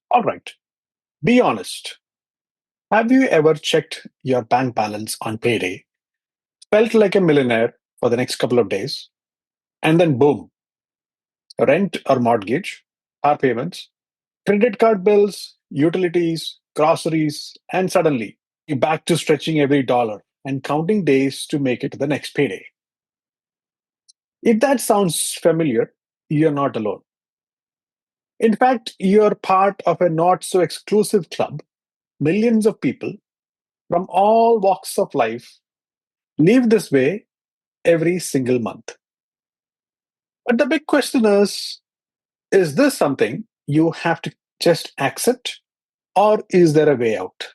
All right, be honest. Have you ever checked your bank balance on payday, felt like a millionaire for the next couple of days, and then boom, rent or mortgage, car payments, credit card bills, utilities, groceries, and suddenly you're back to stretching every dollar and counting days to make it to the next payday? If that sounds familiar, you're not alone. In fact, you're part of a not so exclusive club. Millions of people from all walks of life live this way every single month. But the big question is this something you have to just accept, or is there a way out?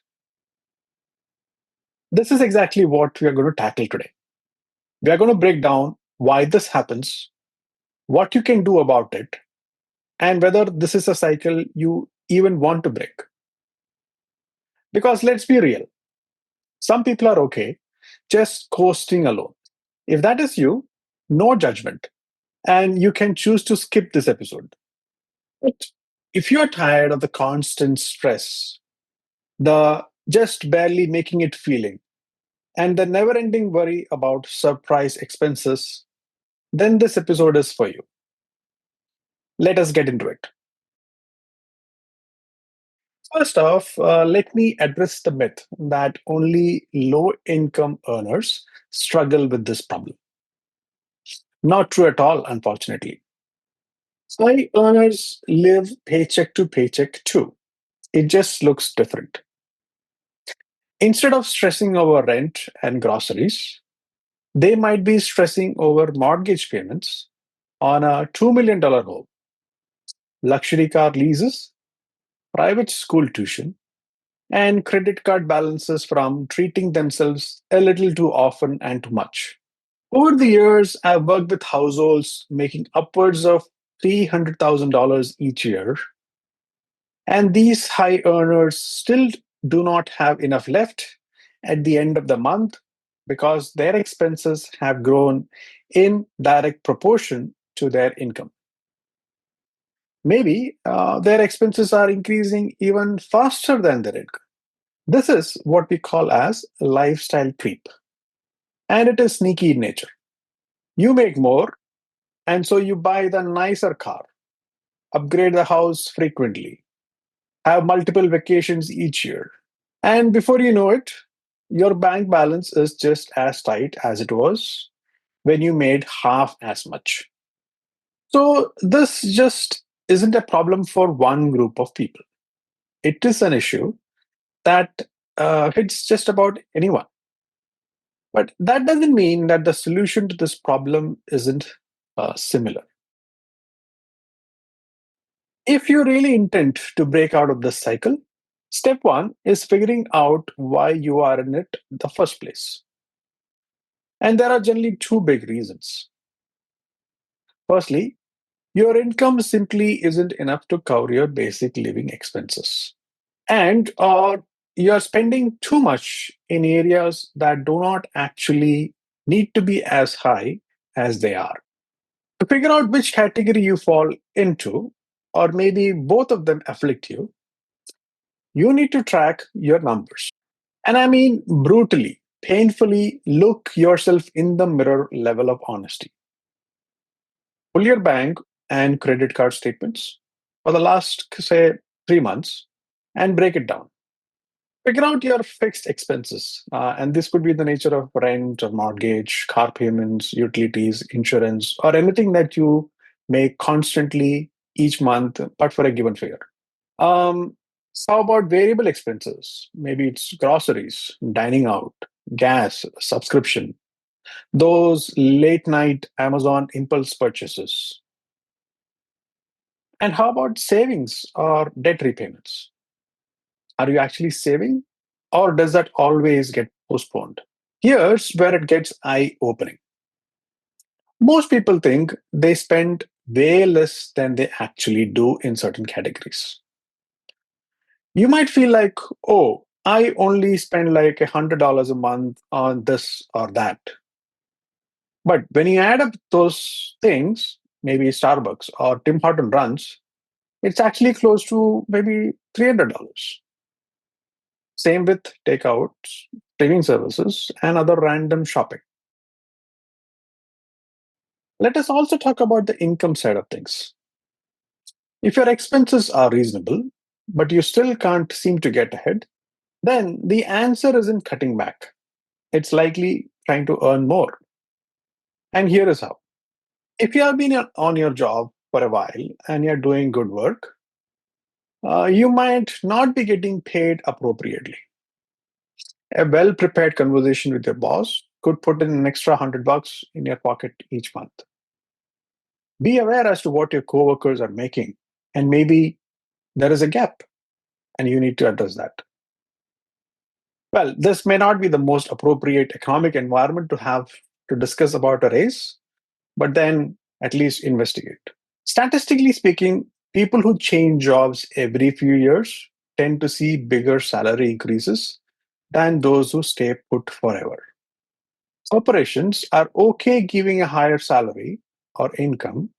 This is exactly what we are going to tackle today. We are going to break down why this happens, what you can do about it, and whether this is a cycle you even want to break. Because let's be real, some people are okay just coasting alone. If that is you, no judgment, and you can choose to skip this episode. But if you're tired of the constant stress, the just barely making it feeling, and the never ending worry about surprise expenses, then this episode is for you. Let us get into it. First off, let me address the myth that only low income earners struggle with this problem. Not true at all, unfortunately. High earners live paycheck to paycheck too. It just looks different. Instead of stressing over rent and groceries, they might be stressing over mortgage payments on a $2 million home, luxury car leases, private school tuition, and credit card balances from treating themselves a little too often and too much. Over the years, I've worked with households making upwards of $300,000 each year, and these high earners still do not have enough left at the end of the month because their expenses have grown in direct proportion to their income. Maybe their expenses are increasing even faster than their income. This is what we call as lifestyle creep, and it is sneaky in nature. You make more, and so you buy the nicer car, upgrade the house frequently, have multiple vacations each year. And before you know it, your bank balance is just as tight as it was when you made half as much. So, this just isn't a problem for one group of people. It is an issue that hits just about anyone. But that doesn't mean that the solution to this problem isn't similar. If you really intend to break out of this cycle, step one is figuring out why you are in it in the first place. And there are generally two big reasons. Firstly, your income simply isn't enough to cover your basic living expenses. And or you're spending too much in areas that do not actually need to be as high as they are. To figure out which category you fall into, or maybe both of them afflict you, you need to track your numbers. And I mean brutally, painfully look yourself in the mirror level of honesty. Pull your bank and credit card statements for the last, say, 3 months and break it down. Figure out your fixed expenses. And this could be the nature of rent or mortgage, car payments, utilities, insurance, or anything that you make constantly each month, but for a given figure. Um, so how about variable expenses? Maybe it's groceries, dining out, gas, subscription, those late night Amazon impulse purchases. And how about savings or debt repayments? Are you actually saving, or does that always get postponed? Here's where it gets eye opening. Most people think they spend way less than they actually do in certain categories. You might feel like, oh, I only spend like $100 a month on this or that. But when you add up those things, maybe Starbucks or Tim Horton runs, it's actually close to maybe $300. Same with takeouts, streaming services, and other random shopping. Let us also talk about the income side of things. If your expenses are reasonable, but you still can't seem to get ahead, then the answer isn't cutting back. It's likely trying to earn more. And here is how. If you have been on your job for a while and you're doing good work, you might not be getting paid appropriately. A well prepared conversation with your boss could put in an extra $100 in your pocket each month. Be aware as to what your coworkers are making, and maybe there is a gap and you need to address that. Well, this may not be the most appropriate economic environment to have to discuss about a raise, but then at least investigate. Statistically speaking, people who change jobs every few years tend to see bigger salary increases than those who stay put forever. Corporations are okay giving a higher salary or income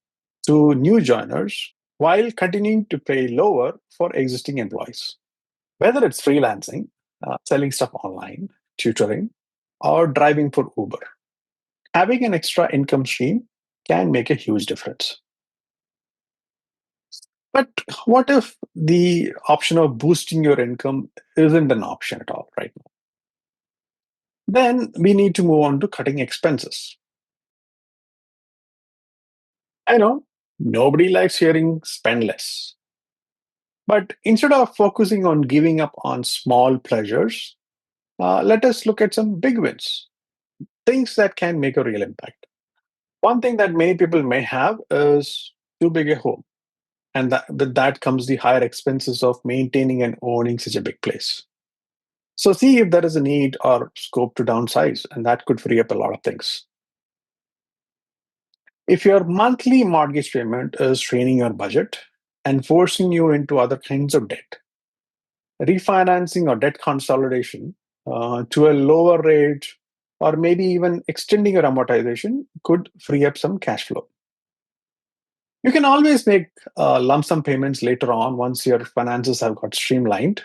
to new joiners while continuing to pay lower for existing employees. Whether it's freelancing, selling stuff online, tutoring, or driving for Uber, having an extra income stream can make a huge difference. But what if the option of boosting your income isn't an option at all right now? Then we need to move on to cutting expenses. I know nobody likes hearing spend less, but instead of focusing on giving up on small pleasures, let us look at some big wins, things that can make a real impact. One thing that many people may have is too big a home, and with that comes the higher expenses of maintaining and owning such a big place. So see if there is a need or scope to downsize, and that could free up a lot of things. If your monthly mortgage payment is straining your budget and forcing you into other kinds of debt, refinancing or debt consolidation to a lower rate, or maybe even extending your amortization could free up some cash flow. You can always make lump sum payments later on once your finances have got streamlined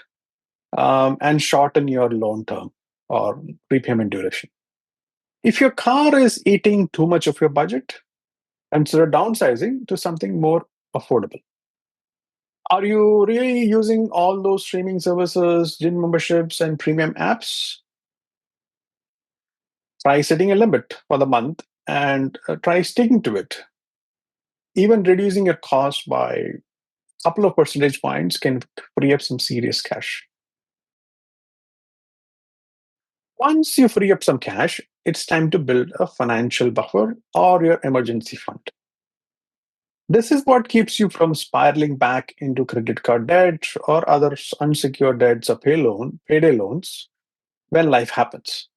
and shorten your loan term or repayment duration. If your car is eating too much of your budget, consider downsizing to something more affordable. Are you really using all those streaming services, gym memberships, and premium apps? Try setting a limit for the month and try sticking to it. Even reducing your cost by a couple of percentage points can free up some serious cash. Once you free up some cash, it's time to build a financial buffer or your emergency fund. This is what keeps you from spiraling back into credit card debt or other unsecured debts or payday loans when life happens.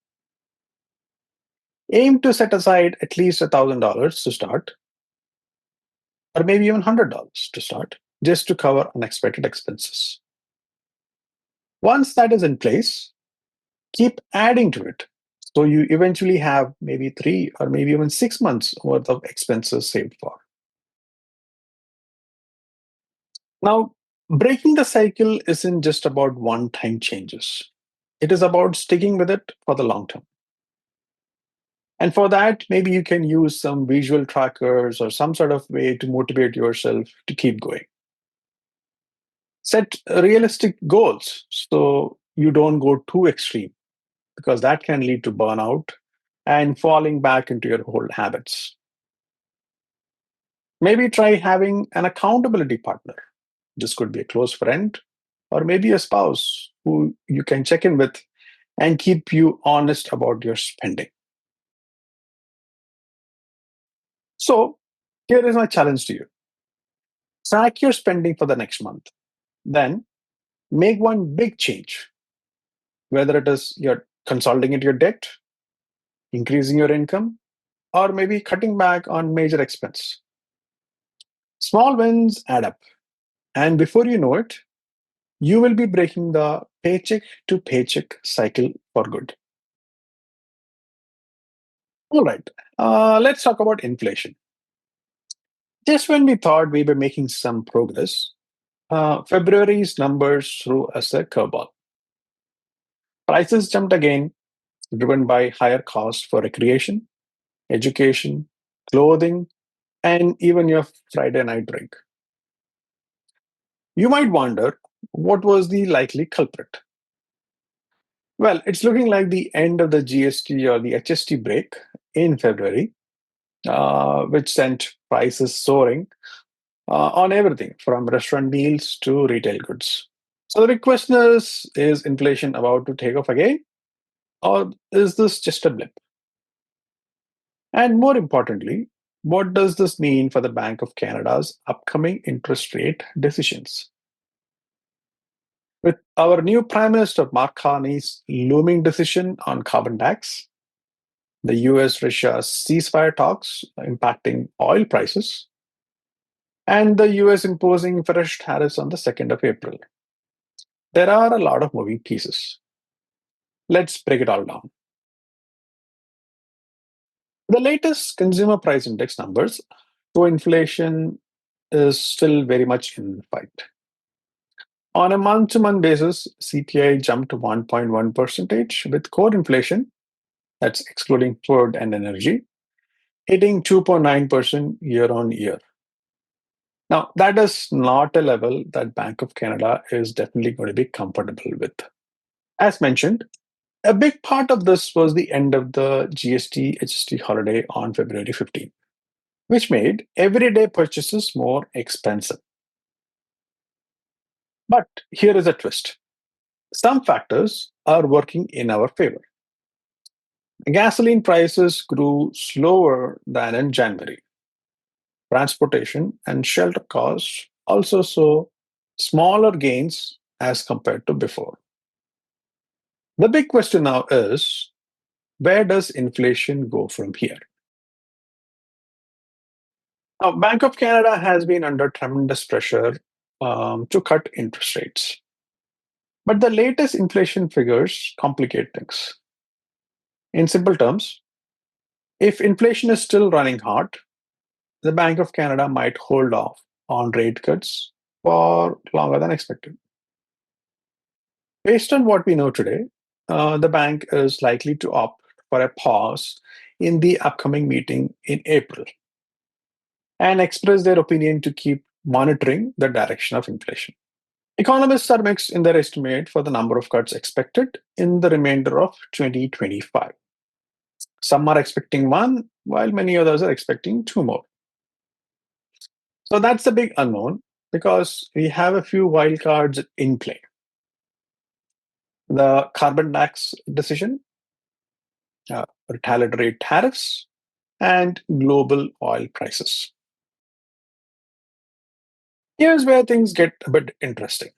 Aim to set aside at least $1,000 to start, or maybe even $100 to start, just to cover unexpected expenses. Once that is in place, keep adding to it. So you eventually have maybe 3 or maybe even 6 months worth of expenses saved for. Now, breaking the cycle isn't just about one time changes, it is about sticking with it for the long term. And for that, maybe you can use some visual trackers or some sort of way to motivate yourself to keep going. Set realistic goals so you don't go too extreme, because that can lead to burnout and falling back into your old habits. Maybe try having an accountability partner. This could be a close friend or maybe a spouse who you can check in with and keep you honest about your spending. So, here is my challenge to you: track your spending for the next month. Then, make one big change, whether it is you're consolidating your debt, increasing your income, or maybe cutting back on major expense. Small wins add up. And before you know it, you will be breaking the paycheck to paycheck cycle for good. All right, let's talk about inflation. Just when we thought we were making some progress, February's numbers threw us a curveball. Prices jumped again, driven by higher costs for recreation, education, clothing, and even your Friday night drink. You might wonder what was the likely culprit? Well, it's looking like the end of the GST or the HST break in February, which sent prices soaring on everything from restaurant meals to retail goods. So the big question is inflation about to take off again, or is this just a blip? And more importantly, what does this mean for the Bank of Canada's upcoming interest rate decisions? With our new Prime Minister Mark Carney's looming decision on carbon tax, the US Russia ceasefire talks impacting oil prices, and the US imposing fresh tariffs on the 2nd of April, there are a lot of moving pieces. Let's break it all down. The latest consumer price index numbers show inflation is still very much in the fight. On a month-to-month basis, CPI jumped to 1.1 percentage, with core inflation, that's excluding food and energy, hitting 2.9% year on year. Now, that is not a level that Bank of Canada is definitely going to be comfortable with. As mentioned, a big part of this was the end of the GST HST holiday on February 15th, which made everyday purchases more expensive. But here is a twist. Some factors are working in our favor. Gasoline prices grew slower than in January. Transportation and shelter costs also saw smaller gains as compared to before. The big question now is, where does inflation go from here? Now, Bank of Canada has been under tremendous pressure to cut interest rates. But the latest inflation figures complicate things. In simple terms, if inflation is still running hot, the Bank of Canada might hold off on rate cuts for longer than expected. Based on what we know today, the bank is likely to opt for a pause in the upcoming meeting in April and express their opinion to keep monitoring the direction of inflation. Economists are mixed in their estimate for the number of cuts expected in the remainder of 2025. Some are expecting one, while many others are expecting two more. So that's the big unknown because we have a few wildcards in play. The carbon tax decision, retaliatory tariffs, and global oil prices. Here's where things get a bit interesting.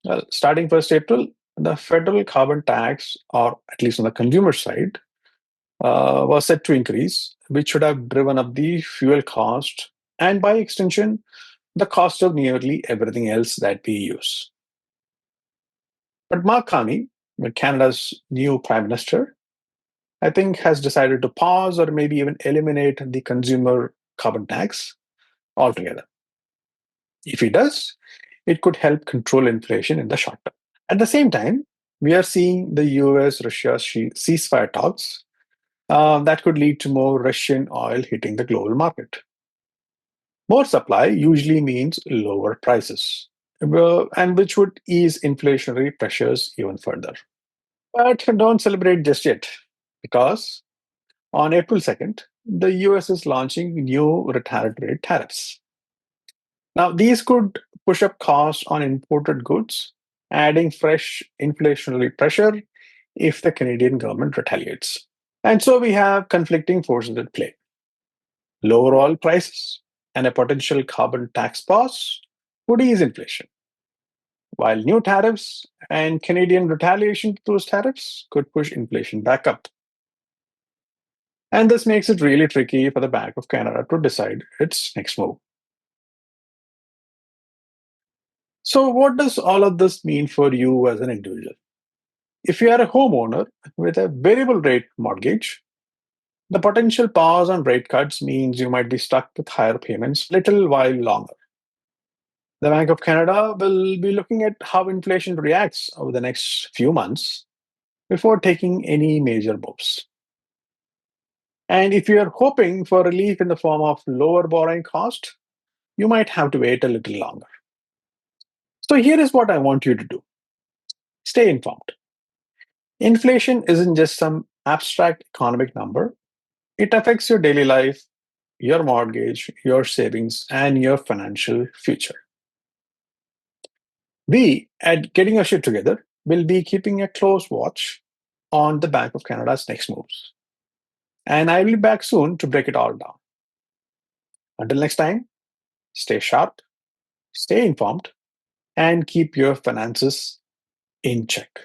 Well, starting 1st April, the federal carbon tax, or at least on the consumer side, was set to increase, which should have driven up the fuel cost and, by extension, the cost of nearly everything else that we use. But Mark Carney, Canada's new prime minister, I think has decided to pause or maybe even eliminate the consumer carbon tax altogether. If he does, it could help control inflation in the short term. At the same time, we are seeing the US Russia ceasefire talks that could lead to more Russian oil hitting the global market. More supply usually means lower prices, and which would ease inflationary pressures even further. But don't celebrate just yet, because on April 2nd, the US is launching new retaliatory tariffs. Now, these could push up costs on imported goods, adding fresh inflationary pressure if the Canadian government retaliates. And so we have conflicting forces at play. Lower oil prices and a potential carbon tax pause would ease inflation, while new tariffs and Canadian retaliation to those tariffs could push inflation back up. And this makes it really tricky for the Bank of Canada to decide its next move. So, what does all of this mean for you as an individual? If you are a homeowner with a variable rate mortgage, the potential pause on rate cuts means you might be stuck with higher payments little while longer. The Bank of Canada will be looking at how inflation reacts over the next few months before taking any major moves. And if you are hoping for relief in the form of lower borrowing cost, you might have to wait a little longer. So here is what I want you to do. Stay informed. Inflation isn't just some abstract economic number. It affects your daily life, your mortgage, your savings, and your financial future. We at Getting Your Shit Together will be keeping a close watch on the Bank of Canada's next moves. And I will be back soon to break it all down. Until next time, stay sharp, stay informed, and keep your finances in check.